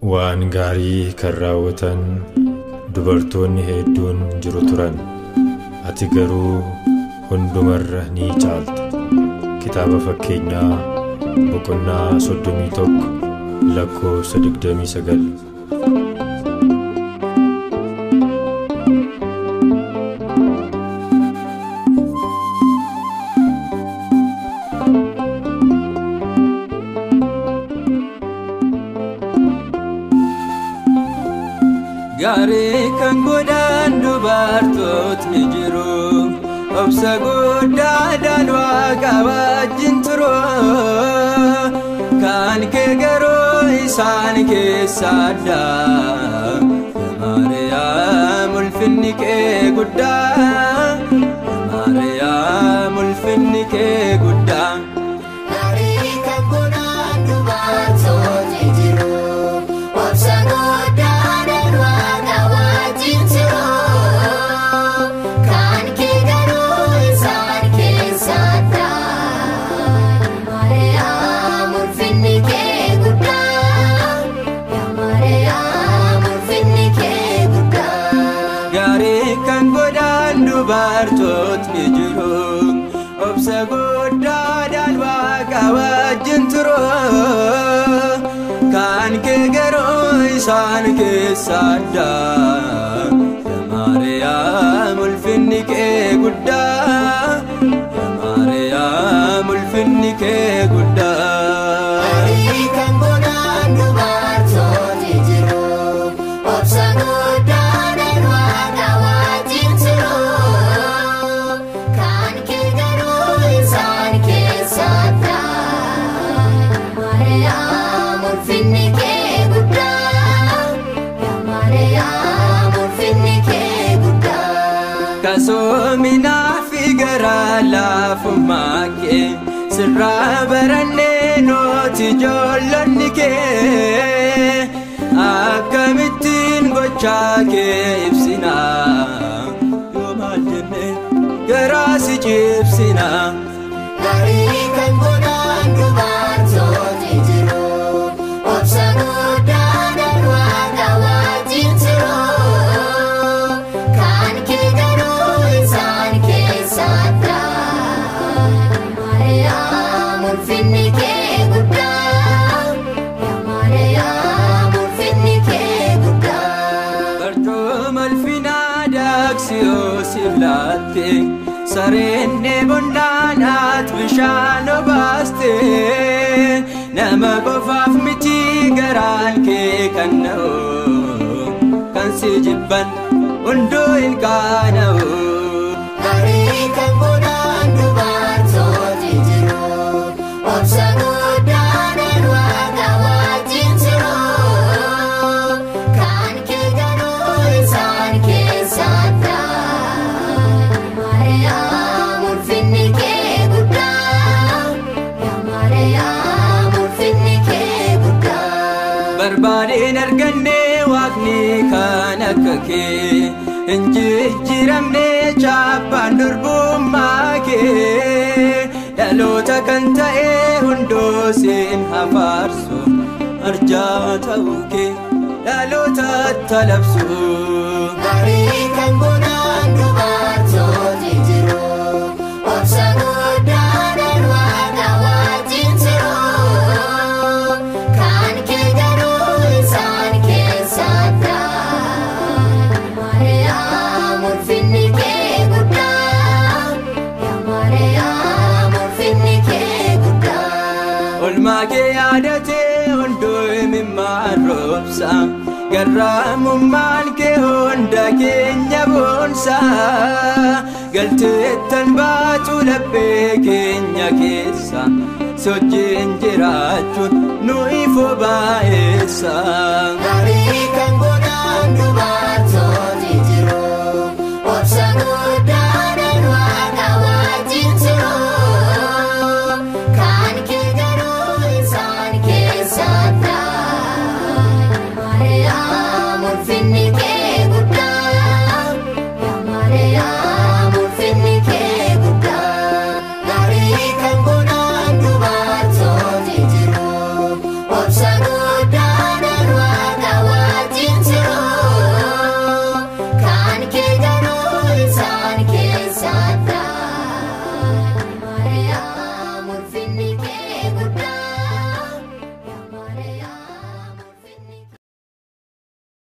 waan gaarii kan raawwatan dubartoonni hedduun jiru turan. Ati garuu hundumarra ni caalta. Kitaaba fakkeenyaa boqonnaa 31 lakkoofsa 29. Gaarii kan godhan dubartootni jiru, obsa guddaadhaan Waaqa wajjin turu. Kan kee garuu isaan keessa adda. Maariyaam ulfinni kee guddaa, Maariyaam ulfinni kee guddaa. Gaarii kan godhan dubartootni jiru, obsa guddaadhaan Waaqa wajjin turu. Kan kee garuu isaan keessa adda. Maariyaam ulfinni kee guddaa, Maariyaam ulfinni kee guddaa. Gaarii kan godhan dubartootni jiru, obsa guddaadhaan Waaqa wajjin turu. Kan kee garuu isaan keessa adda. Maariyaam ulfinni kee guddaa, Maariyaam ulfinni kee guddaa. Gaarii kan godhan dubartootni jiru, obsa guddaadhaan Waaqa wajjin turu. Kan kee garuu isaan keessa adda. Maariyaam ulfinni kee guddaa, Maariyaam ulfinni kee guddaa. Kasoominaa fi garaa laafummaa kee sirraa barannee nooti ijoollonni kee. Akkamittiin gochaa kee ibsina, yoo maal jenne garaa si cibsina. Gaarii kan godhan dubartootni jiru, obsa guddaadhaan Waaqa wajjin turu. Kan kee garuu isaan keessa adda. Maariyaam ulfinni kee guddaa, Maariyaam ulfinni kee guddaa. Barcuma ulfinaa daaksiyoo siif laatte, sareen dheebonnaan ati bishaan obaaste. Nama qofaaf miti garaan kee kan na'u, kan si jibban hunduu hin qaana'u. Gaarii kan godhan dubartootni jiru, obsa guddaadhaan Waaqa wajjin turu. Kan kee garuu isaan keessa adda. Maariyaam ulfinni kee guddaa, Maariyaam ulfinni kee guddaa. Barbaadeen arganne Waaqni kan akka kee, hin jijjiiramne chaappaan durbummaa kee. Dhaloota kan ta'e hunduu siin hafaarsu, arjaa ta'uu kee dhaloota talabsu. Gaarii kan godhan dubartootni jiru, obsa guddaadhaan Waaqa wajjin turu. Kan kee garuu isaan keessa adda. Maariyaam ulfinni kee guddaa, Maariyaam ulfinni kee guddaa. Olmaa kee yaadatee hunduu imimmaan roobsa, garraamummaan kee hunda keenya boonsa. Galteettan baatu laphee keenya keessa, sochiin jiraachuun nuyi foobaa'eessa. Gaarii